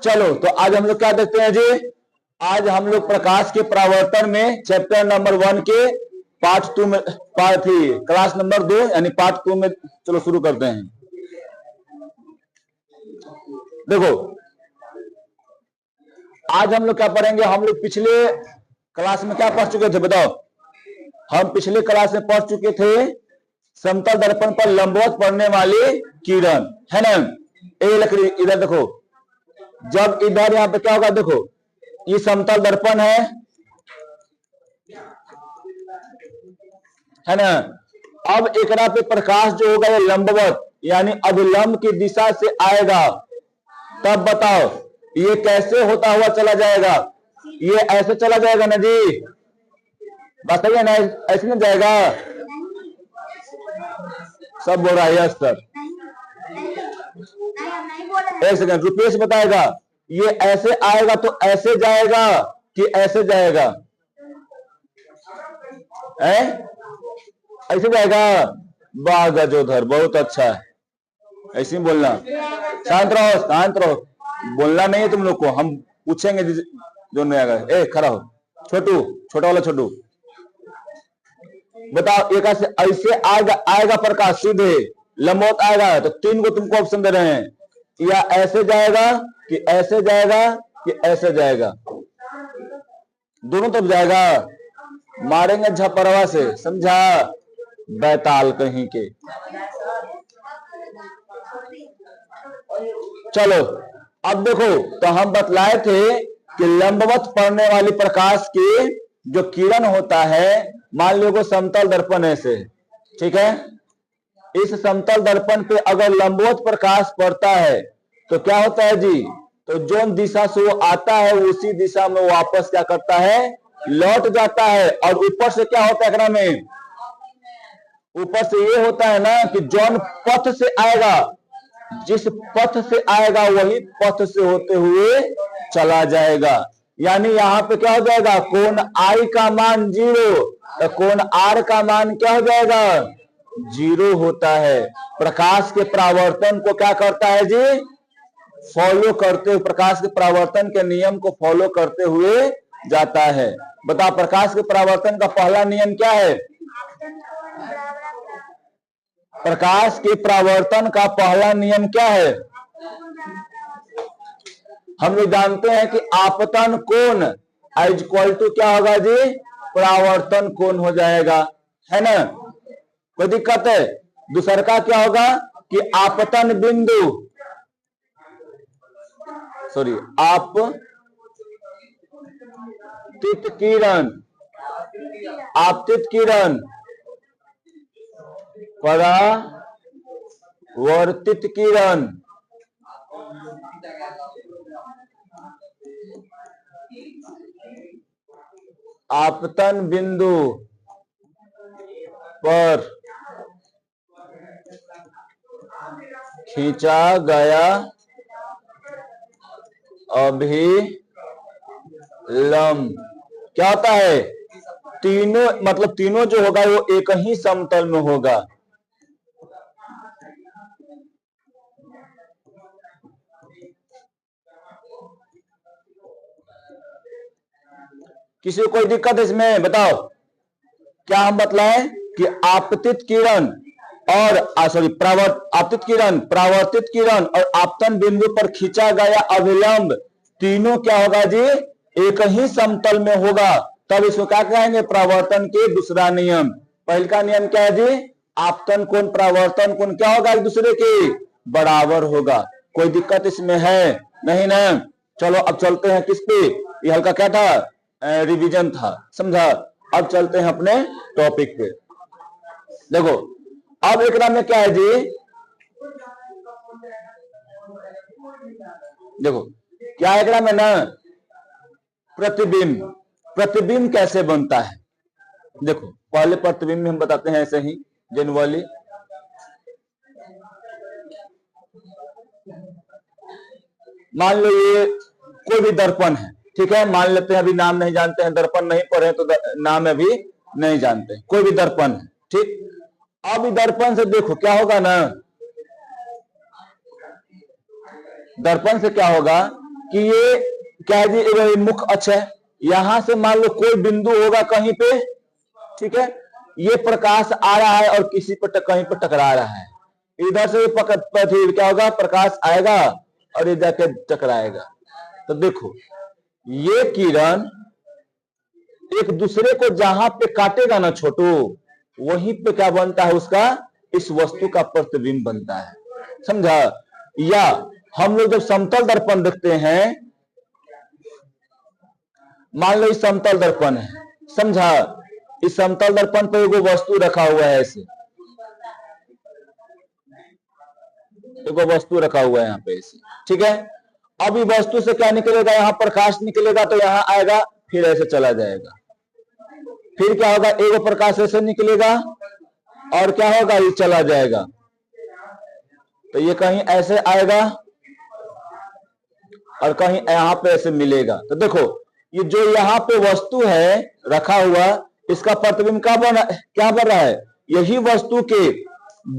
चलो तो आज हम लोग क्या देखते हैं जी, आज हम लोग प्रकाश के परावर्तन में चैप्टर नंबर 1 के पार्ट 2 में पार्ट 3 क्लास नंबर 2 यानी पार्ट 2 में चलो शुरू करते हैं। देखो आज हम लोग क्या पढ़ेंगे, हम लोग पिछले क्लास में क्या पढ़ चुके थे बताओ। हम पिछले क्लास में पढ़ चुके थे समतल दर्पण पर लंबवत पड़ने वाली किरण, है ना। ये लकड़ी इधर देखो, जब इधर यहां पे क्या होगा, देखो ये समतल दर्पण है ना। अब एकरा पे प्रकाश जो होगा ये लंबवत यानी अभिलंब की दिशा से आएगा, तब बताओ ये कैसे होता हुआ चला जाएगा। ये ऐसे चला जाएगा ना जी, बात सही है ना, ऐसे नहीं जाएगा। सब बोल रहा है सर, एक सेकंड रुपेश बताएगा। ये ऐसे आएगा तो ऐसे जाएगा कि ऐसे जाएगा, ऐसे जाएगा। वाह गजोधर, बहुत अच्छा है, ऐसे ही बोलना। शांत रहो, शांत रहो, बोलना नहीं है तुम लोग को, हम पूछेंगे जो नहीं आएगा। ए खड़ा हो छोटू, छोटा वाला छोटू, बताओ एक ऐसे आएगा प्रकाश सीधे लंबवत आएगा तो 3 को तुमको ऑप्शन दे रहे हैं, या ऐसे जाएगा कि ऐसे जाएगा कि ऐसे जाएगा, दोनों तरफ जाएगा। मारेंगे झपरवा से, समझा, बैताल कहीं के। चलो अब देखो, तो हम बतलाए थे कि लंबवत पड़ने वाली प्रकाश की जो किरण होता है, मान लो समतल दर्पण ऐसे, ठीक है। इस समतल दर्पण पे अगर लंबवत प्रकाश पड़ता है तो क्या होता है जी, तो जो दिशा से वो आता है उसी दिशा में वापस क्या करता है, लौट जाता है। और ऊपर से क्या होता है एकरा में, ऊपर से ये होता है ना कि जौन पथ से आएगा, जिस पथ से आएगा वही पथ से होते हुए चला जाएगा। यानी यहाँ पे क्या हो जाएगा, कोण आई का मान 0 तो कोण आर का मान क्या हो जाएगा, 0 होता है। प्रकाश के परावर्तन को क्या करता है जी, फॉलो करते हुए, प्रकाश के परावर्तन के नियम को फॉलो करते हुए जाता है। बताओ प्रकाश के परावर्तन का पहला नियम क्या है, प्रकाश के परावर्तन का पहला नियम क्या है। हम लोग जानते हैं कि आपतन कोण इज इक्वल टू क्या होगा जी, परावर्तन कोण हो जाएगा, है ना। कोई दिक्कत है। दूसरा का क्या होगा कि आपतन बिंदु, सॉरी आपतित किरण, आपतित किरण परावर्तित किरण, आपतन बिंदु पर खींचा गया अभिलंब क्या होता है, तीनों मतलब तीनों जो होगा वो एक ही समतल में होगा। किसी को कोई दिक्कत है इसमें बताओ। क्या हम बतलाएं कि आपतित किरण और आपतित किरण, परावर्तित किरण और आपतन बिंदु पर खींचा गया अभिलंब तीनों क्या होगा जी, एक ही समतल में होगा। तब इसको क्या कहेंगे, परावर्तन के दूसरा नियम। पहले का नियम क्या है जी, आपतन कोण परावर्तन कोण क्या होगा, एक दूसरे के बराबर होगा। कोई दिक्कत इसमें है नहीं ना। चलो अब चलते हैं किस पे, ये हल्का क्या था, रिवीजन था, समझा। अब चलते हैं अपने टॉपिक पे। देखो अब एक में क्या है जी, देखो क्या है में ना, प्रतिबिंब। प्रतिबिंब कैसे बनता है, देखो पहले प्रतिबिंब में हम बताते हैं ऐसे ही जनरली। मान लो ये कोई भी दर्पण है, ठीक है, मान लेते हैं, अभी नाम नहीं जानते हैं, दर्पण नहीं पढ़े तो नाम अभी नहीं जानते, कोई भी दर्पण है, ठीक। अब दर्पण से देखो क्या होगा ना, दर्पण से क्या होगा कि ये क्या है जी, ये मुख्य अक्ष है, यहां से मान लो कोई बिंदु होगा कहीं पे, ठीक है, ये प्रकाश आ रहा है और किसी पर कहीं पर टकरा रहा है, इधर से पृथ्वी क्या होगा, प्रकाश आएगा और इधर के टकराएगा। तो देखो ये किरण एक दूसरे को जहां पे काटेगा ना छोटू, वहीं पे क्या बनता है उसका, इस वस्तु का प्रतिबिंब बनता है, समझा। या हम लोग जब समतल दर्पण देखते हैं, मान लो इस समतल दर्पण है, समझा, इस समतल दर्पण पे एगो वस्तु रखा हुआ है, ऐसे एगो वस्तु रखा हुआ है यहाँ पे ऐसे, ठीक है। अब इस वस्तु से क्या निकलेगा, यहाँ प्रकाश निकलेगा तो यहाँ आएगा, फिर ऐसे चला जाएगा, फिर क्या होगा, एगो प्रकाश ऐसे निकलेगा और क्या होगा, ये चला जाएगा, तो ये कहीं ऐसे आएगा और कहीं यहाँ पे ऐसे मिलेगा। तो देखो ये जो यहाँ पे वस्तु है रखा हुआ, इसका प्रतिबिंब क्या बन रहा है, यही वस्तु के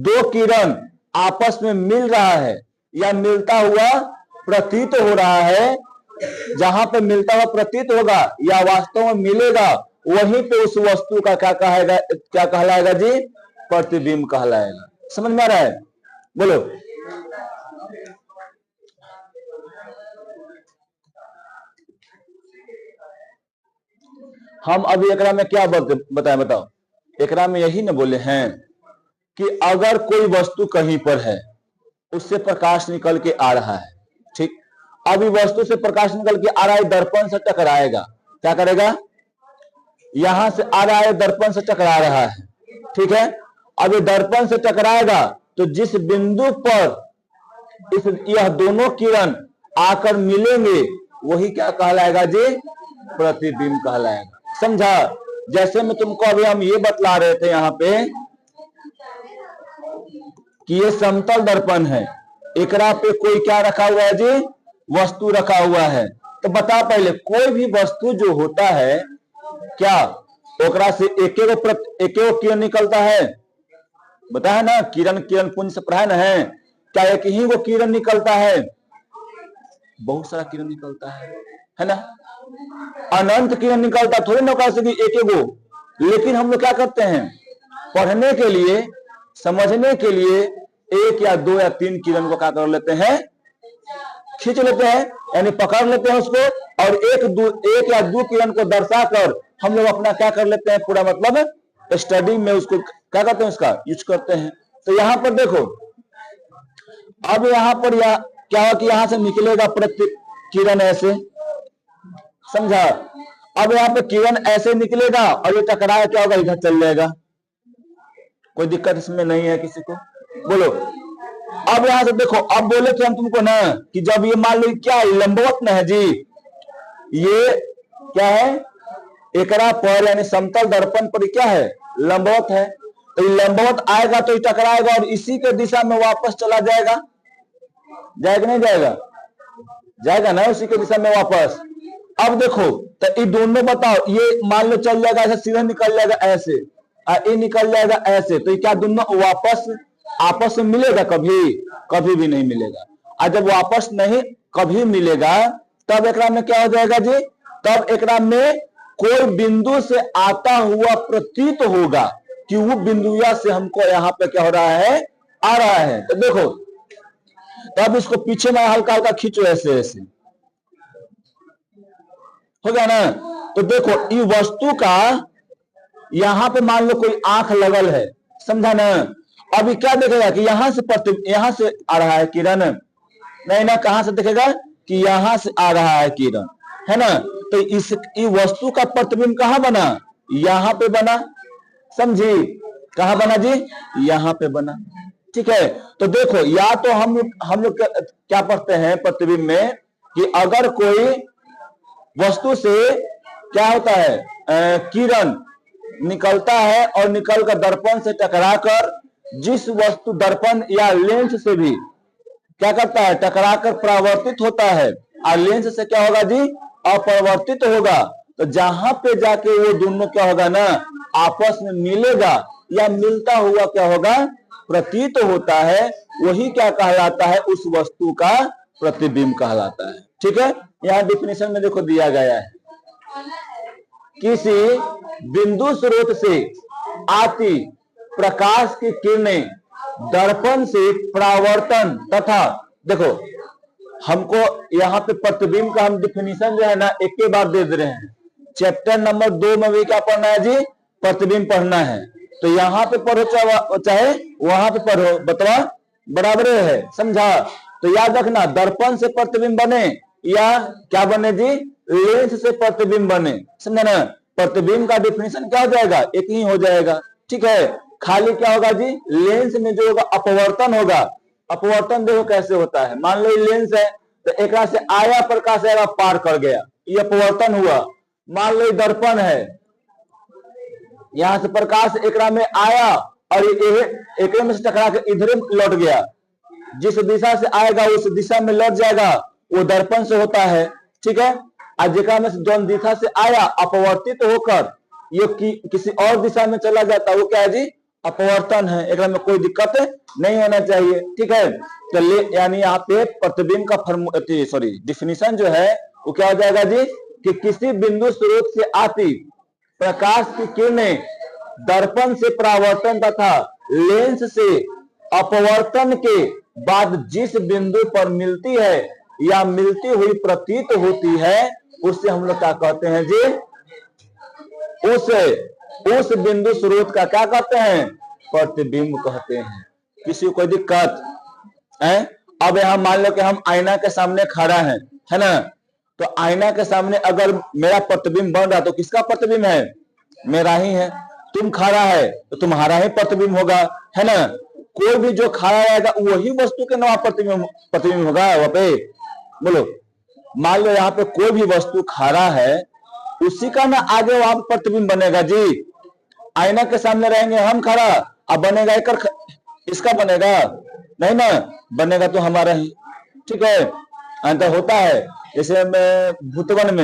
दो किरण आपस में मिल रहा है या मिलता हुआ प्रतीत हो रहा है, जहां पे मिलता हुआ प्रतीत होगा या वास्तव में मिलेगा, वहीं पे उस वस्तु का क्या कहलाएगा जी, प्रतिबिंब कहलाएगा। समझ में आ रहा है, बोलो। हम अभी एकरा में क्या बताएं, बताओ। एकरा में यही ना बोले हैं कि अगर कोई वस्तु कहीं पर है, उससे प्रकाश निकल के आ रहा है, ठीक, अभी वस्तु से प्रकाश निकल के आ रहा है, दर्पण से टकराएगा, क्या करेगा, यहां से आ रहा है, दर्पण से टकरा रहा है, ठीक है। अब ये दर्पण से टकराएगा तो जिस बिंदु पर यह दोनों किरण आकर मिलेंगे, वही क्या कहलाएगा जी, प्रतिबिंब कहलाएगा, समझा। जैसे मैं तुमको अभी हम ये बतला रहे थे यहाँ पे कि ये समतल दर्पण है, एकरा पे कोई क्या रखा हुआ है जी, वस्तु रखा हुआ है। तो बता पहले, कोई भी वस्तु जो होता है, क्या ओकरा से एक किरण निकलता है, बताया ना, किरण पुंज से पढ़ा है, क्या एक ही वो किरण निकलता है, बहुत सारा किरण निकलता है ना, अनंत किरण निकलता थोड़ी ना कह सके एक गो। लेकिन हम लोग क्या करते हैं, पढ़ने के लिए, समझने के लिए एक या दो या तीन किरण को क्या कर लेते हैं, खींच लेते हैं, यानी पकड़ लेते हैं उसको, और एक या दो किरण को दर्शाकर हम लोग अपना क्या कर लेते हैं, पूरा मतलब स्टडी में उसको क्या करते हैं, उसका यूज करते हैं। तो यहाँ पर देखो, अब यहाँ पर क्या हुआ कि यहां से निकलेगा प्रति किरण ऐसे, समझा। अब यहाँ पे किरण ऐसे निकलेगा और ये टकराया क्या होगा, इधर चल जाएगा, कोई दिक्कत इसमें नहीं है किसी को, बोलो। अब यहां से देखो, अब बोले थे हम तुमको ना कि जब ये मान लो क्या लंबवत न है जी, ये क्या है, एकरा पर यानी समतल दर्पण पर क्या है, लंबवत है, तो ये लंबवत आएगा तो ये टकराएगा और इसी के दिशा में वापस चला जाएगा, जाएगा नहीं जाएगा, जाएगा ना, उसी के दिशा में वापस। अब देखो तो ये दोनों बताओ, ये मान लो चल जाएगा ऐसे, सीधा निकल जाएगा ऐसे, ये निकल जाएगा ऐसे, तो ये क्या दोनों वापस आपस में मिलेगा, कभी भी नहीं मिलेगा। और जब वापस नहीं कभी मिलेगा, तब एकरा में क्या हो जाएगा जी, तब एकरा में कोई बिंदु से आता हुआ प्रतीत होगा कि वो बिंदुया से हमको यहाँ पे क्या हो रहा है, आ रहा है। तो देखो, तब इसको पीछे में हल्का हल्का खींचो, ऐसे ऐसे हो गया ना। तो देखो ये वस्तु का यहां पे मान लो कोई आंख लगल है, समझा ना। अभी क्या देखेगा कि यहां से आ रहा है किरण, नहीं ना, कहां से देखेगा कि यहां से आ रहा है किरण, है ना। तो इस वस्तु का प्रतिबिंब कहां बना, यहां पे बना, समझी, कहां बना जी, यहां पे बना, ठीक है। तो देखो, या तो हम लोग क्या पढ़ते हैं प्रतिबिंब में कि अगर कोई वस्तु से क्या होता है, किरण निकलता है और निकलकर दर्पण से टकराकर जिस वस्तु दर्पण या लेंस से भी क्या करता है, टकराकर परावर्तित होता है, और लेंस से क्या होगा जी, अपरिवर्तित होगा। तो जहां पे जाके वो दोनों क्या होगा ना, आपस में मिलेगा या मिलता हुआ क्या होगा, प्रतीत होता है, वही क्या कहलाता है, उस वस्तु का प्रतिबिंब कहलाता है। ठीक है, यहाँ डिफिनेशन में देखो दिया गया है, किसी बिंदु स्रोत से आती प्रकाश की किरणें दर्पण से परावर्तन तथा, देखो हमको यहाँ पे प्रतिबिंब का हम डिफिनेशन जो है ना एक के बाद दे रहे हैं। चैप्टर नंबर 2 में भी क्या पढ़ना है जी, प्रतिबिंब पढ़ना है। तो यहाँ पे पढ़ो चाहे वहां पे पढ़ो, बतवा बराबर है, समझा। तो याद रखना, दर्पण से प्रतिबिंब बने या क्या बने जी, लेंस से प्रतिबिंब बने, समझा ना। प्रतिबिंब का डिफिनेशन क्या हो जाएगा, एक ही हो जाएगा। ठीक है, खाली क्या होगा जी, लेंस में जो होगा अपवर्तन होगा। अपवर्तन देखो कैसे होता है, मान लो ये लेंस है तो एक से आया प्रकाश आएगा पार कर गया, ये अपवर्तन हुआ। मान लो ये दर्पण है, यहां से प्रकाश एकरा में आया और ये एक में से टकरा के इधर लौट गया, जिस दिशा से आएगा उस दिशा में लौट जाएगा, वो दर्पण से होता है। ठीक है, जेकरा में से जो दिशा से आया अपवर्तित होकर ये किसी और दिशा में चला जाता है, वो क्या है जी, अपवर्तन है। एक में कोई दिक्कत नहीं होना चाहिए। ठीक है, तो यानी यहाँ पे प्रतिबिंब का डिफिनीशन जो है वो क्या हो जाएगा जी, कि किसी बिंदु स्रोत से आती प्रकाश की किरणें दर्पण से परावर्तन तथा लेंस से अपवर्तन के बाद जिस बिंदु पर मिलती है या मिलती हुई प्रतीत होती है, उससे हम लोग क्या कहते हैं जी, उस बिंदु स्रोत का क्या कहते हैं, प्रतिबिंब कहते हैं। किसी को कोई दिक्कत है? अब यहाँ मान लो कि हम आईना के सामने खड़ा है ना, तो आईना के सामने अगर मेरा प्रतिबिंब बन रहा तो किसका प्रतिबिंब है, मेरा ही है। तुम खड़ा है तो तुम्हारा ही प्रतिबिंब होगा, है ना। कोई भी जो खड़ा रहेगा वही वस्तु के नवा प्रतिबिंब होगा वहां पे। बोलो, मान लो यहाँ पे कोई भी वस्तु खड़ा है, उसी का ना आगे वहां प्रतिबिंब बनेगा जी। आईना के सामने रहेंगे हम खड़ा, अब बनेगा इसका बनेगा नहीं ना, बनेगा तो हमारा ही। ठीक है, अंतर होता है। जैसे भूतवन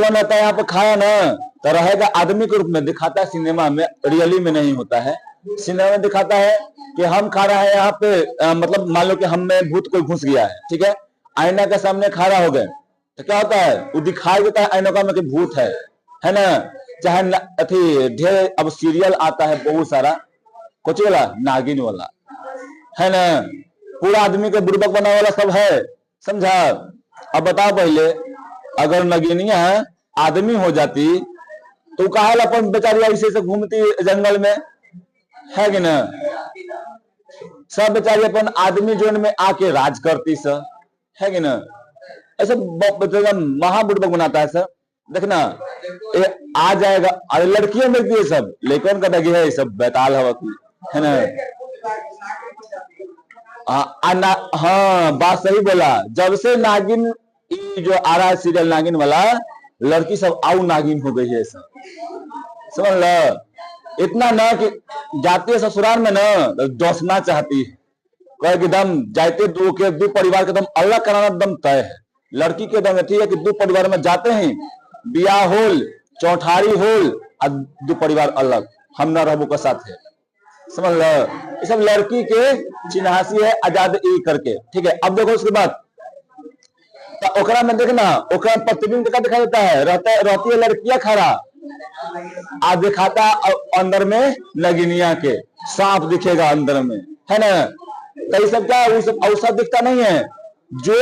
रहता है, यहाँ पे खाया ना तो रहेगा आदमी के रूप में दिखाता है, सिनेमा में रियली में नहीं होता है। सिनेमा में दिखाता है कि हम खा रहा है यहाँ पे, मतलब मान लो कि हम में भूत कोई घुस गया है। ठीक है, आईना के सामने खड़ा हो गए तो क्या होता है, वो दिखाई देता है आईना में कि भूत है ना। चाहे अथी ढेर अब सीरियल आता है बहुत सारा, कुछ वाला नागिन वाला, है ना, पूरा आदमी के बुड़बक बनाने वाला सब है, समझा। अब बताओ पहले, अगर नगिनिया आदमी हो जाती तो कहा अपन बेचारी ऐसे से घूमती जंगल में, है कि ना। सब बेचारी अपन आदमी जोन में आके राज करती सब, है कि ना। ऐसा महाबुड़बक बनाता है सब, देखना आ जाएगा। अरे लड़कियां मिलती है सब, लेकिन का दगी है सब बैताल हवा की, है ना। हाँ बात सही बोला। जब से नागिन जो आ रहा है सीरियल नागिन वाला, लड़की सब आउ नागिन हो गई है सब, समझ लो। इतना ना कि जाती है ससुराल में ना डसना चाहती है, कहे कि दम जाते दो परिवार के दम अलग कराना दम तय है। लड़की के दम है कि दो परिवार में जाते हैं, बियाह होल चौठारी होल और दो परिवार अलग, हम न रहबो का साथ है, समझ लो। ये सब लड़की के चिन्हासी है, आजाद ई करके। ठीक है, अब देखो उसके बाद तो ओकरा में देखना, ओकरा प्रतिबिंब क्या दिखा देता है, रहती है लड़कियां खड़ा, आज दिखाता अंदर में नगिनिया के सांप दिखेगा अंदर में, है ना। तो ये सब क्या, वो सब अवसर दिखता नहीं है। जो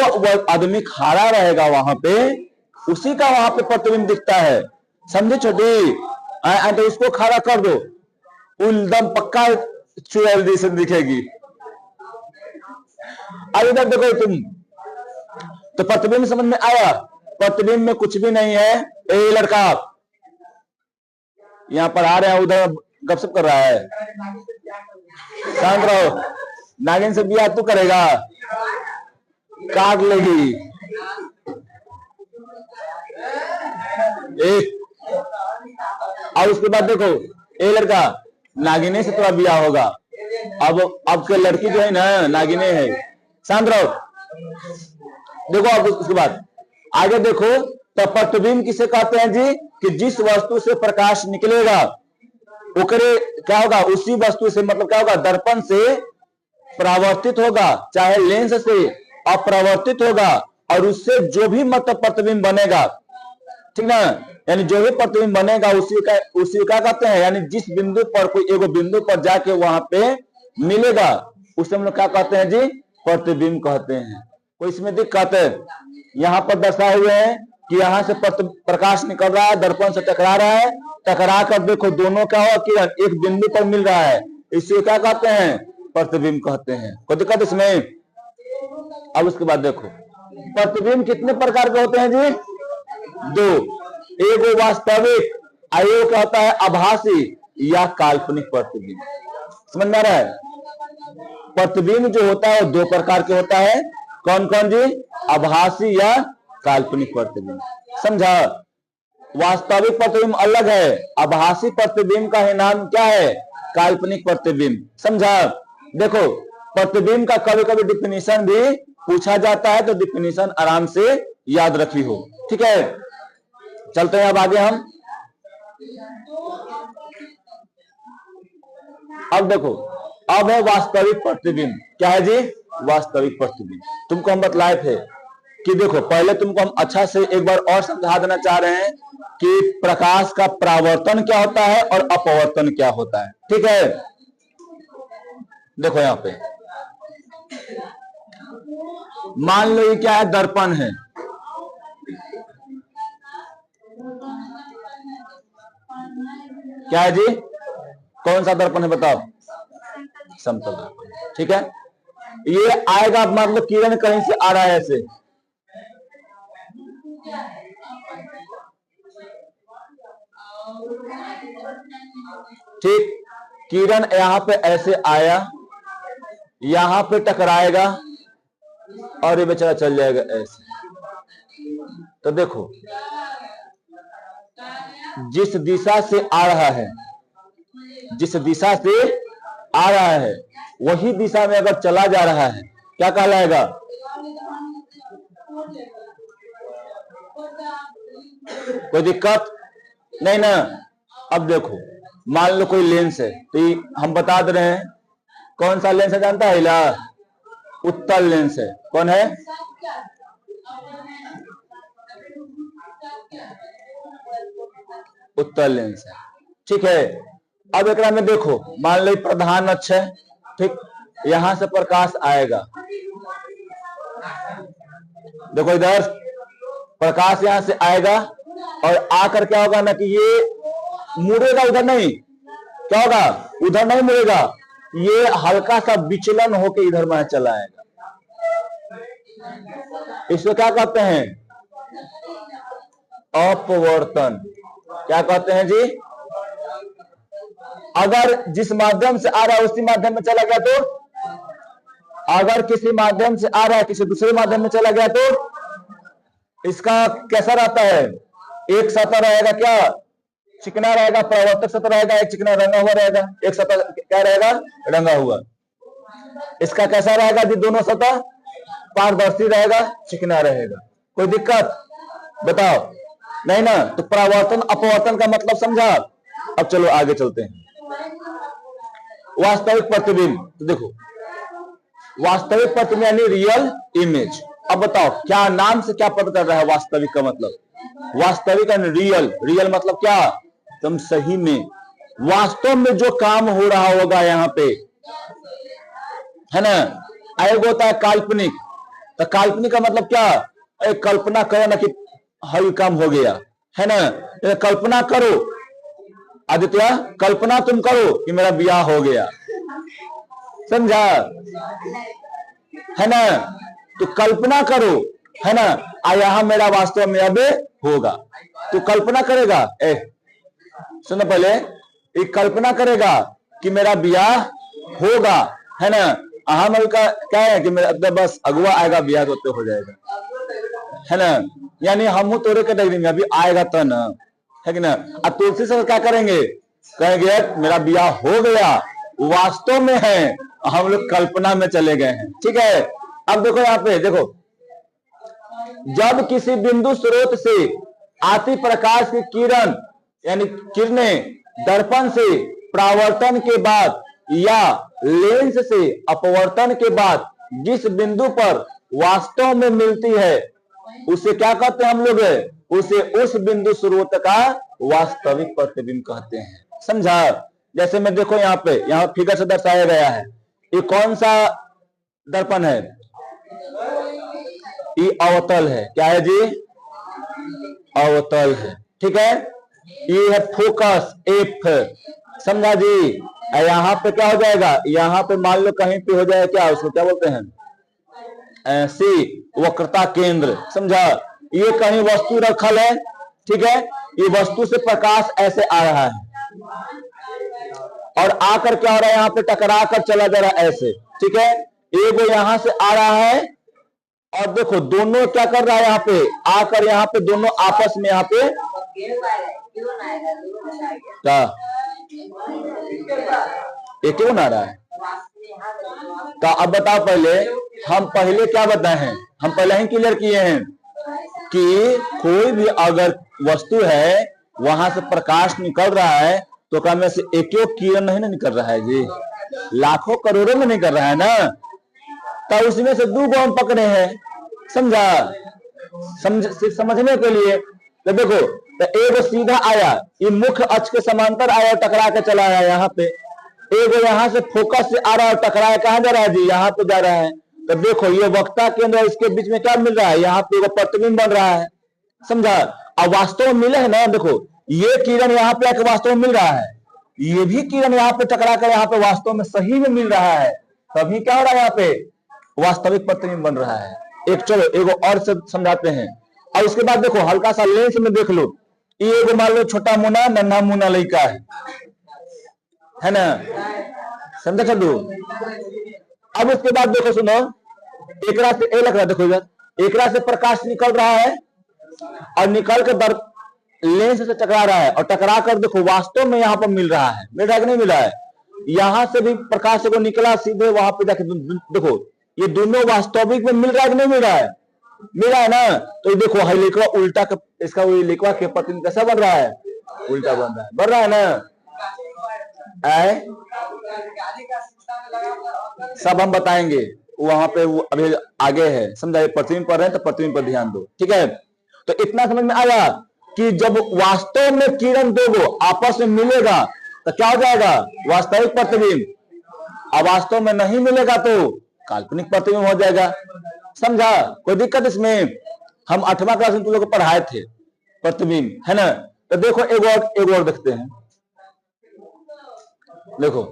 आदमी खड़ा रहेगा वहां पे, उसी का वहां पे प्रतिबिंब दिखता है, समझे छोटी। तो उसको खड़ा कर दो, एकदम पक्का चुड़ैल जैसे दिखेगी। अब इधर देखो तुम, तो प्रतिबिंब समझ में आया। प्रतिबिंब में कुछ भी नहीं है। ए लड़का यहाँ पर आ रहे हैं, उधर गपशप कर रहा है, शांत रहो। नागिन से बियाह तू करेगा, काट लेगी। और उसके बाद देखो, ए लड़का नागिने से थोड़ा बियाह होगा। अब के लड़की जो है ना नागिने है, शांत रहो। देखो अब उसके बाद आगे देखो, तो प्रतिबिंब किसे कहते हैं जी, कि जिस वस्तु से प्रकाश निकलेगा ओकरे क्या होगा, उसी वस्तु से, मतलब क्या होगा, दर्पण से परावर्तित होगा, चाहे लेंस से अपरावर्तित होगा, और उससे जो भी मतलब प्रतिबिंब बनेगा, ठीक ना, यानी जो भी प्रतिबिंब बनेगा उसी का कहते हैं, यानी जिस बिंदु पर कोई एगो बिंदु पर जाके वहां पे मिलेगा उसे हम लोग क्या कहते हैं जी, प्रतिबिंब कहते हैं। कोई इसमें दिक्कत है? यहाँ पर दर्शाए हुए हैं कि यहाँ से प्रकाश निकल रहा है, दर्पण से टकरा रहा है, टकरा कर देखो दोनों क्या हो किरण एक बिंदु पर मिल रहा है, इसे क्या कहते हैं, प्रतिबिंब कहते हैं। कोई दिक्कत इसमें? अब उसके बाद देखो प्रतिबिंब कितने प्रकार के होते हैं जी? दो, एगो वास्तविक, आयोग क्या होता है, आभासी या काल्पनिक प्रतिबिंब। समझ में आ रहा है? प्रतिबिंब जो होता है वो दो प्रकार के होता है, कौन कौन जी? आभासी या काल्पनिक प्रतिबिंब। समझा? वास्तविक प्रतिबिंब अलग है, आभासी प्रतिबिंब का ही नाम क्या है, काल्पनिक प्रतिबिंब। समझा? देखो प्रतिबिंब का कभी कभी डिफिनीशन भी पूछा जाता है, तो डिफिनीशन आराम से याद रखी हो, ठीक है। चलते हैं अब आगे हम। अब देखो, अब है वास्तविक प्रतिबिंब। क्या है जी? वास्तविक प्रतिबिंब। तुमको हम बतलाए थे कि देखो पहले तुमको हम अच्छा से एक बार और समझा देना चाह रहे हैं कि प्रकाश का परावर्तन क्या होता है और अपवर्तन क्या होता है, ठीक है। देखो यहां पे मान लो ये क्या है, दर्पण है, क्या है जी? कौन सा दर्पण है बताओ? समतल दर्पण, ठीक है। ये आएगा मतलब किरण कहीं से आ रहा है ऐसे, ठीक, किरण यहां पे ऐसे आया, यहां पे टकराएगा और ये बेचारा चल जाएगा ऐसे। तो देखो जिस दिशा से आ रहा है, जिस दिशा से आ रहा है वही दिशा में अगर चला जा रहा है क्या कहलाएगा? कोई दिक्कत नहीं ना। अब देखो मान लो कोई लेंस है, तो हम बता दे रहे हैं कौन सा लेंस है, जानता है? इला उत्तल लेंस है। कौन है? उत्तल लेंस है, ठीक है। अब एक में देखो मान लो प्रधान अक्ष है, ठीक, यहां से प्रकाश आएगा, देखो इधर प्रकाश यहां से आएगा और आकर क्या होगा ना कि ये मुड़ेगा, उधर नहीं, क्या होगा? उधर नहीं मुड़ेगा, ये हल्का सा विचलन होके इधर में चला आएगा। इसको क्या कहते हैं? अपवर्तन। क्या कहते हैं जी? अगर जिस माध्यम से आ रहा है उसी माध्यम में चला गया तो, अगर किसी माध्यम से आ रहा है किसी दूसरे माध्यम में चला गया तो इसका कैसा रहता है? एक सतह रहेगा, क्या चिकना रहेगा, परावर्तक सतह रहेगा, एक चिकना रंगा हुआ रहेगा, एक सतह क्या रहेगा? रंगा हुआ। इसका कैसा रहेगा जी? दोनों सतह पारदर्शी रहेगा, चिकना रहेगा। कोई दिक्कत बताओ? नहीं ना। तो परावर्तन अपवर्तन का मतलब समझा। अब चलो आगे चलते हैं। वास्तविक प्रतिबिंब, तो देखो वास्तविक प्रतिबिंब यानी रियल इमेज। अब बताओ क्या नाम से क्या पता चल रहा है वास्तविक का मतलब? वास्तविक यानी रियल, रियल मतलब क्या? तुम सही में वास्तव में जो काम हो रहा होगा यहाँ पे, है ना। एक होता है काल्पनिक, तो काल्पनिक का मतलब क्या? एक कल्पना करो ना कि हर काम हो गया, है ना। कल्पना करो आदित्य, कल्पना तुम करो कि मेरा ब्याह हो गया, समझा, है ना। तो कल्पना करो, है ना, यहां मेरा वास्तव में अब होगा। तो कल्पना करेगा, सुनो पहले, एक कल्पना करेगा कि मेरा ब्याह होगा, है ना। हम का क्या है कि मेरा बस अगुआ आएगा ब्याह तो हो जाएगा, है ना। यानी हम तोरे के देंगे अभी आएगा तो ना, है कि ना। अब तुलसी से क्या करेंगे? कहेंगे मेरा ब्याह हो गया, वास्तव में है, हम लोग कल्पना में चले गए हैं, ठीक है। अब देखो यहाँ पे देखो, जब किसी बिंदु स्रोत से आती प्रकाश की किरण यानी किरणें दर्पण से परावर्तन के बाद या लेंस से अपवर्तन के बाद जिस बिंदु पर वास्तव में मिलती है उसे क्या कहते हैं हम लोग? उसे उस बिंदु स्रोत का वास्तविक प्रतिबिंब कहते हैं। समझा? जैसे मैं देखो यहाँ फिगर से दर्शाया गया है, ये कौन सा दर्पण है? ये अवतल है। क्या है जी? अवतल है। ठीक है, ये है फोकस एफ। समझा जी? यहाँ पे क्या हो जाएगा? यहाँ पे मान लो कहीं पे हो जाए क्या, उसको क्या बोलते हैं? सी, वक्रता केंद्र। समझा? ये कहीं वस्तु रखल है, ठीक है, ये वस्तु से प्रकाश ऐसे आ रहा है और आकर क्या हो रहा है? यहाँ पे टकरा कर चला जा रहा है ऐसे। ठीक है, एक यहां से आ रहा है और देखो दोनों क्या कर रहा है? यहाँ पे आकर यहाँ पे दोनों आपस में यहाँ पे क्या एक क्यों आ रहा है? तो अब बताओ, हम पहले क्या बताए हैं? हम पहले ही क्लियर किए हैं कि कोई भी अगर वस्तु है वहां से प्रकाश निकल रहा है तो क्या में से एक किरण नहीं ना निकल रहा है जी, लाखों करोड़ों में निकल रहा है ना। तो उसमें से दो हम पकड़े हैं। समझा? समझने के लिए तो देखो, तो एक सीधा आया, ये मुख्य अक्ष के समांतर आया, टकरा के चला आया यहाँ पे। एक यहाँ से फोकस से आ रहा है, टकराया कहाँ जा रहा है जी? यहाँ पे जा रहा है। तो देखो ये वक्ता केंद्र, इसके बीच में क्या मिल रहा है? यहाँ पे एक प्रतिबिंब बन रहा है। समझा? अब वास्तव में मिले है ना, देखो ये किरण यहाँ पे आके वास्तव में मिल रहा है, ये भी किरण यहाँ पे टकरा कर यहाँ पे वास्तव में सही में मिल रहा है, तभी क्या हो रहा है? यहाँ पे वास्तविक प्रतिबिंब बन रहा है। एक चलो एगो और से समझाते हैं। और उसके बाद देखो हल्का सा लेंस में देख लो, ये एगो मान लो छोटा मुना नन्हा मुना लड़का है ना? समझा चलो? अब उसके बाद देखो सुनो, एकरा से ए लग रहा है, देखो इधर एकरा से प्रकाश निकल रहा है और निकल कर लेंस से टकरा रहा है और टकरा कर देखो वास्तव में यहाँ पर मिल रहा है। मिल रहा है कि नहीं मिल रहा है? यहां से भी प्रकाश को निकला सीधे वहां पे जाके देखो ये दोनों वास्तविक में मिल रहा है कि नहीं मिल रहा है? मिल रहा है ना? तो देखो हलिकवा उल्टा का, इसका वो लिखवा के प्रतिबिंब कैसा बन रहा है? उल्टा बन रहा है। बन रहा है ना? सब हम बताएंगे वहां पे, वो अभी आगे है। समझा? प्रतिबिंब पढ़ रहे हैं तो प्रतिबिंब पर ध्यान दो। ठीक है, तो इतना समझ में आया कि जब वास्तव में किरण दो आपस में मिलेगा तो क्या हो जाएगा? वास्तविक प्रतिबिंब। अब वास्तव में नहीं मिलेगा तो काल्पनिक प्रतिबिंब हो जाएगा। समझा? कोई दिक्कत इसमें? हम 8वां क्लास में तुम लोग को पढ़ाए थे प्रतिबिंब, है ना? तो देखो एक और देखते हैं। देखो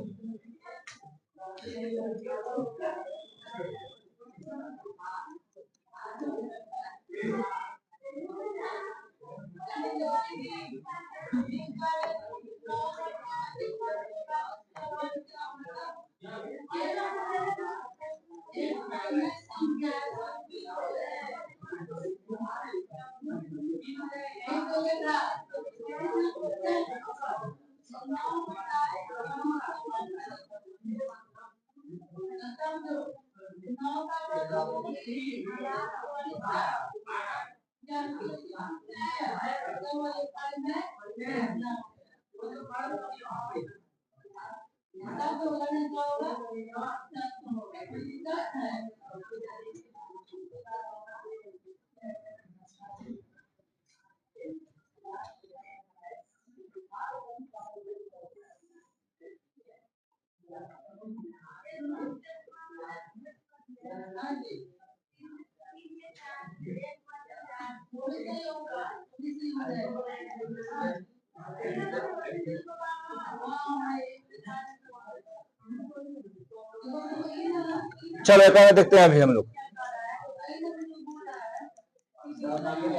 चलो एक और देखते हैं। अभी हम लोग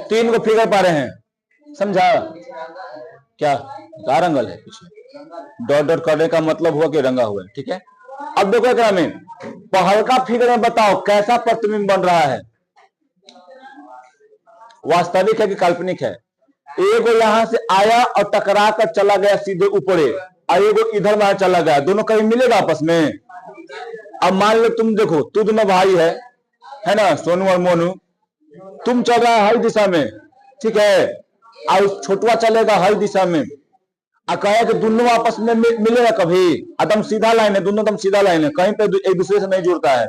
3 को फिगर पा रहे हैं। समझा? क्या रंगल है पीछे डॉट डॉट करने का मतलब हुआ कि रंगा हुआ है। ठीक है, अब देखो क्या में पहल का फिगर में बताओ कैसा प्रतिबिंब बन रहा है? वास्तविक है कि काल्पनिक है? एक यहां से आया और टकरा कर चला गया सीधे ऊपरे, और एक इधर वहां चला गया, दोनों कहीं मिलेगा आपस में? अब मान लो तुम देखो, तू दोनों भाई है ना, सोनू और मोनू, तुम चल रहा है हर दिशा में, ठीक है, और छोटवा चलेगा हर दिशा में, कहे कि दोनों आपस में मिलेगा कभी? एकदम सीधा लाइन है, दोनों एकदम सीधा लाइन है, कहीं पे एक दूसरे से नहीं जुड़ता है,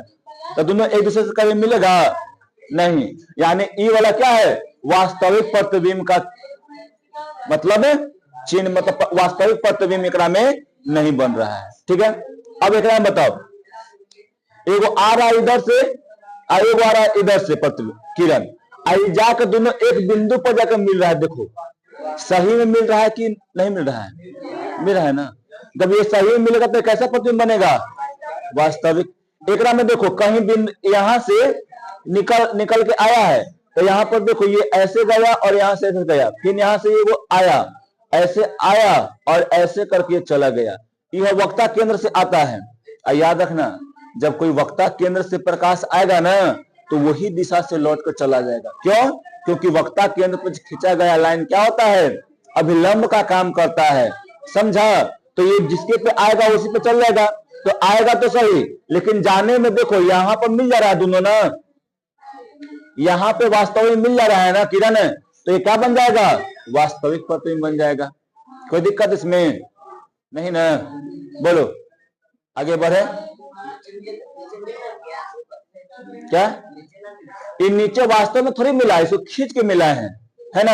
तो दोनों एक दूसरे से कभी मिलेगा नहीं। यानी ई वाला क्या है? वास्तविक प्रतिबिंब का मतलब चिन्ह, मतलब वास्तविक प्रतिबिंब एकरा में नहीं बन रहा है। ठीक है, अब एकरा में बताओ, एगो आ रहा इधर से, एगो आ रहा इधर से प्रतिबिंब किरण, आई जाकर दोनों एक बिंदु पर जाकर मिल रहा है। देखो सही में मिल रहा है कि नहीं मिल रहा है? मिल रहा है ना। जब ये सही में मिलेगा तो कैसा प्रतिबिंब बनेगा? वास्तविक। एकरा में देखो कहीं बिंदु यहां से निकल के आया है, तो यहाँ पर देखो ये ऐसे गया और यहाँ से ऐसे गया, फिर यहाँ से ये वो आया, ऐसे आया और ऐसे करके चला गया। यह वक्ता केंद्र से आता है। याद रखना, जब कोई वक्ता केंद्र से प्रकाश आएगा ना, तो वही दिशा से लौट कर चला जाएगा। क्यों? क्योंकि वक्ता केंद्र पर खींचा गया लाइन क्या होता है? अभिलंब का काम करता है। समझा? तो ये जिसके पे आएगा उसी पे चल जाएगा। तो आएगा तो सही, लेकिन जाने में देखो यहाँ पर मिल जा रहा है दोनों ना, यहाँ पे वास्तविक मिल जा रहा है ना किरण, तो ये क्या बन जाएगा? वास्तविक प्रतिबिंब बन जाएगा। कोई दिक्कत इसमें नहीं ना? बोलो आगे बढ़े। क्या ये नीचे वास्तव में थोड़ी मिला है, इसको खींच के मिला है ना?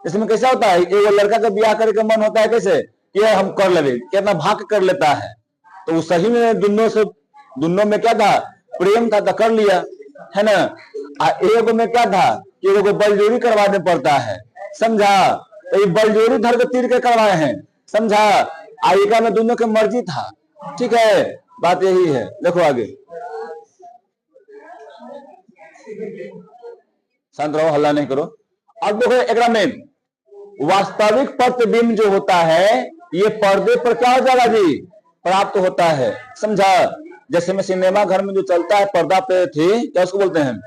इसमें कैसा होता है, एक लड़का का ब्याह करके मन होता है कैसे, ये हम कर ले, कितना भाग कर लेता है, तो वो सही में दोनों में क्या था? प्रेम था, तो कर लिया, है ना। एक में क्या था कि एगो बलजोरी करवाने पड़ता है। समझा? तो ये बलजोरी धर के तीर के करवाए हैं। समझा? आयिका में दोनों की मर्जी था। ठीक है, बात यही है। देखो आगे, शांत रहो, हल्ला नहीं करो। अब देखो एकरा में वास्तविक प्रतिबिंब जो होता है, ये पर्दे पर क्या हो जाएगा जी? प्राप्त होता है। समझा? जैसे में सिनेमा घर में जो चलता है पर्दा पे थी, क्या उसको बोलते हैं?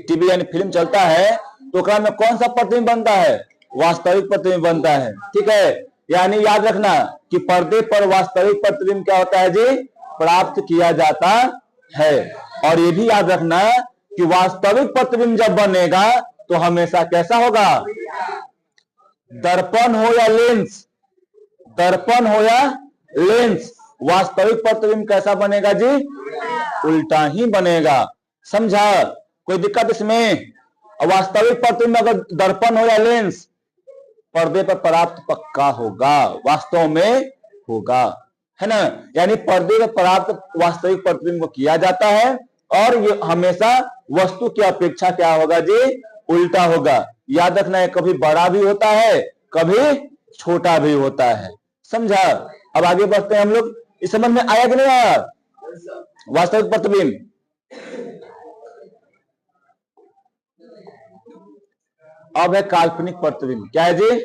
टीवी यानी फिल्म चलता है, तो ओकरा में कौन सा प्रतिबिंब बनता है? वास्तविक प्रतिबिंब बनता है। ठीक है, यानी याद रखना कि पर्दे पर वास्तविक प्रतिबिंब क्या होता है जी? प्राप्त किया जाता है। और ये भी याद रखना कि वास्तविक प्रतिबिंब जब बनेगा तो हमेशा कैसा होगा? दर्पण हो या लेंस, दर्पण हो या लेंस, वास्तविक प्रतिबिंब कैसा बनेगा जी? उल्टा ही बनेगा। समझा? कोई दिक्कत इसमें? वास्तविक प्रतिबिंब अगर दर्पण हो या लेंस, पर्दे पर प्राप्त पक्का होगा, वास्तव में होगा, है ना। यानी पर्दे पर प्राप्त वास्तविक प्रतिबिंब को किया जाता है, और ये हमेशा वस्तु की अपेक्षा क्या होगा जी? उल्टा होगा। याद रखना है, कभी बड़ा भी होता है, कभी छोटा भी होता है। समझा? अब आगे बढ़ते हैं हम लोग। इस समझ में आया कि नहीं आया? वास्तविक प्रतिबिंब। अब है काल्पनिक प्रतिबिंब। क्या है जी?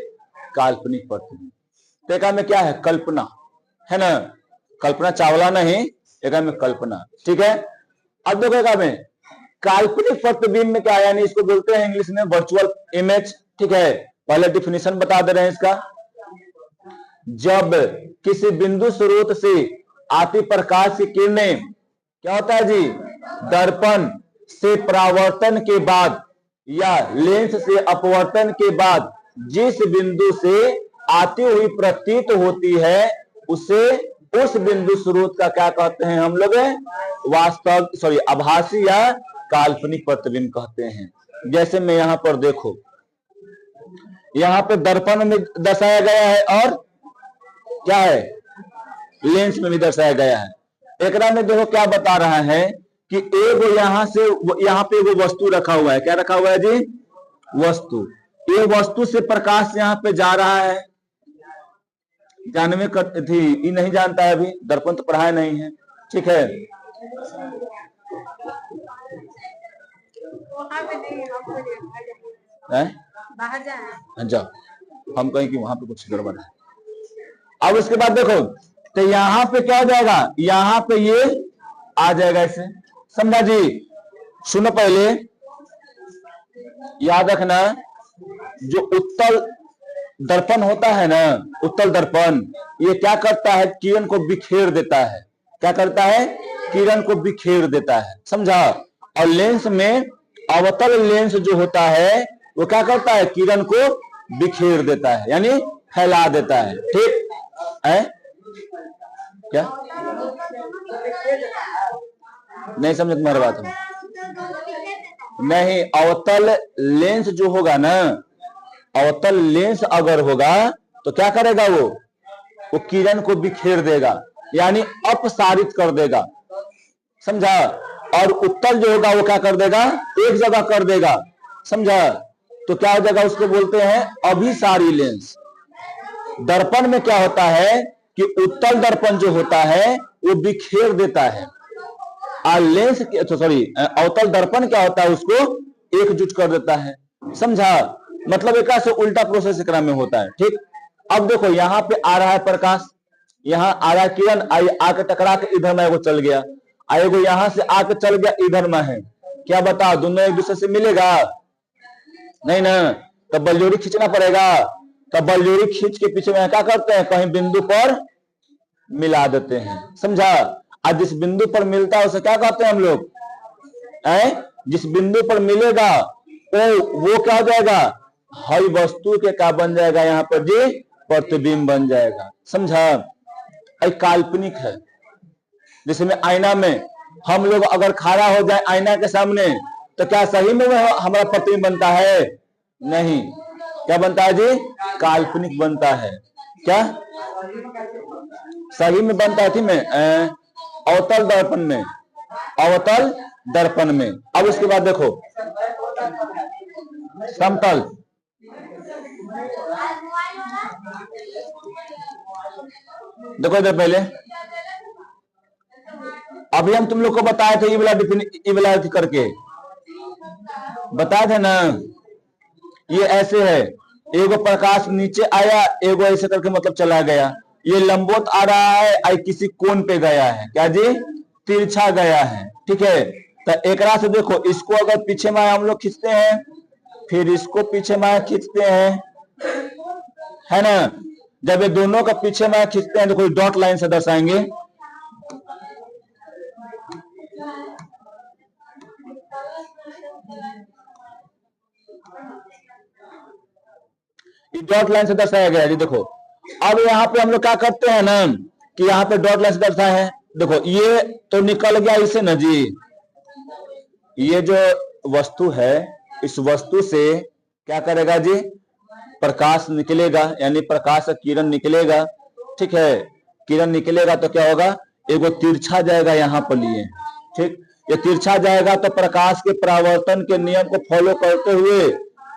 काल्पनिक प्रतिबिंब। तो एक में क्या है? कल्पना, है ना। कल्पना चावला नहीं, एक में कल्पना। ठीक है, अब देखो एक में काल्पनिक प्रतिबिंब में क्या है, यानी इसको बोलते हैं इंग्लिश में वर्चुअल इमेज। ठीक है, पहले डिफिनेशन बता दे रहे हैं इसका। जब किसी बिंदु स्रोत से आती प्रकाश की किरणें क्या होता है जी? दर्पण से परावर्तन के बाद या लेंस से अपवर्तन के बाद जिस बिंदु से आती हुई प्रतीत होती है, उसे उस बिंदु स्रोत का क्या कहते हैं हम लोग? आभासी या काल्पनिक प्रतिबिंब कहते हैं। जैसे मैं यहां पर देखो, यहां पे दर्पण में दर्शाया गया है और क्या है? लेंस में भी दर्शाया गया है। एकरा में देखो क्या बता रहा है कि एगो यहां से यहां पे एगो वस्तु रखा हुआ है। क्या रखा हुआ है जी? वस्तु। ये वस्तु से प्रकाश यहां पे जा रहा है। जानवे थी, ये नहीं जानता है अभी, दर्पण तो पढ़ाया नहीं है। ठीक है, जाओ, हम कहें कि वहां पे कुछ गड़बड़ है। अब उसके बाद देखो, तो यहां पे क्या हो जाएगा? यहां पे ये आ जाएगा ऐसे। समझा जी? सुनो, पहले याद रखना, जो उत्तल दर्पण होता है ना, उत्तल दर्पण, ये क्या करता है? किरण को बिखेर देता है। क्या करता है? किरण को बिखेर देता है। समझा? और लेंस में अवतल लेंस जो होता है वो क्या करता है? किरण को बिखेर देता है, यानी फैला देता है। ठीक है? क्या नहीं समझे तुम्हारी बात? नहीं, अवतल लेंस जो होगा ना, अवतल लेंस अगर होगा तो क्या करेगा वो किरण को बिखेर देगा, यानी अपसारित कर देगा, समझा। और उत्तल जो होगा वो क्या कर देगा, एक जगह कर देगा, समझा। तो क्या हो जाएगा, उसको बोलते हैं अभिसारी लेंस। दर्पण में क्या होता है कि उत्तल दर्पण जो होता है वो बिखेर देता है, और लेंस सॉरी अवतल दर्पण क्या होता है, उसको एकजुट कर देता है, समझा। मतलब एक से उल्टा प्रोसेस एकरा में होता है। ठीक, अब देखो यहाँ पे आ रहा है प्रकाश, यहाँ आ रहा है किरण, आके टकरा के इधर में वो चल गया, आएगो यहां से आके चल गया इधर में है, क्या बता दोनों एक दूसरे से मिलेगा नहीं ना, तब बलजोरी खींचना पड़ेगा। तब बलजोरी खींच के पीछे में क्या करते हैं, कहीं बिंदु पर मिला देते हैं, समझा। आज जिस बिंदु पर मिलता है उसे क्या कहते हैं हम लोग, जिस बिंदु पर मिलेगा वो क्या हो जाएगा, हर वस्तु के क्या बन जाएगा, यहाँ पर जी प्रतिबिंब बन जाएगा, समझा। एक काल्पनिक है, जैसे में आईना में हम लोग अगर खड़ा हो जाए आईना के सामने तो क्या सही में हमारा प्रतिबिंब बनता है, नहीं, क्या बनता है जी, काल्पनिक बनता है। क्या सही में बनता है थी में अवतल दर्पण में, अवतल दर्पण में। अब उसके बाद देखो समतल, देखो इधर पहले अभी हम तुम लोग को बताए थे, ये वाला करके बताए थे ना, ये ऐसे है, एगो प्रकाश नीचे आया, एगो ऐसे करके मतलब चला गया, ये लंबवत आ रहा है, आई किसी कोण पे गया है, क्या जी तिरछा गया है, ठीक है। तो एक से देखो, इसको अगर पीछे में हम लोग खींचते हैं, फिर इसको पीछे में खींचते हैं, है ना। जब ये दोनों का पीछे में खींचते हैं तो कोई डॉट लाइन से दर्शाएंगे, डॉट लाइन से दर्शाया गया है। देखो अब यहाँ पे हम लोग क्या करते हैं ना कि यहाँ पे डॉट लाइन से दर्शाया है, देखो ये तो निकल गया इसे ना जी, ये जो वस्तु है इस वस्तु से क्या करेगा जी, प्रकाश निकलेगा, यानी प्रकाश का किरण निकलेगा, ठीक है। किरण निकलेगा तो क्या होगा, एगो तिरछा जाएगा यहाँ पर लिए, ठीक, ये तिरछा जाएगा तो प्रकाश के परावर्तन के नियम को फॉलो करते हुए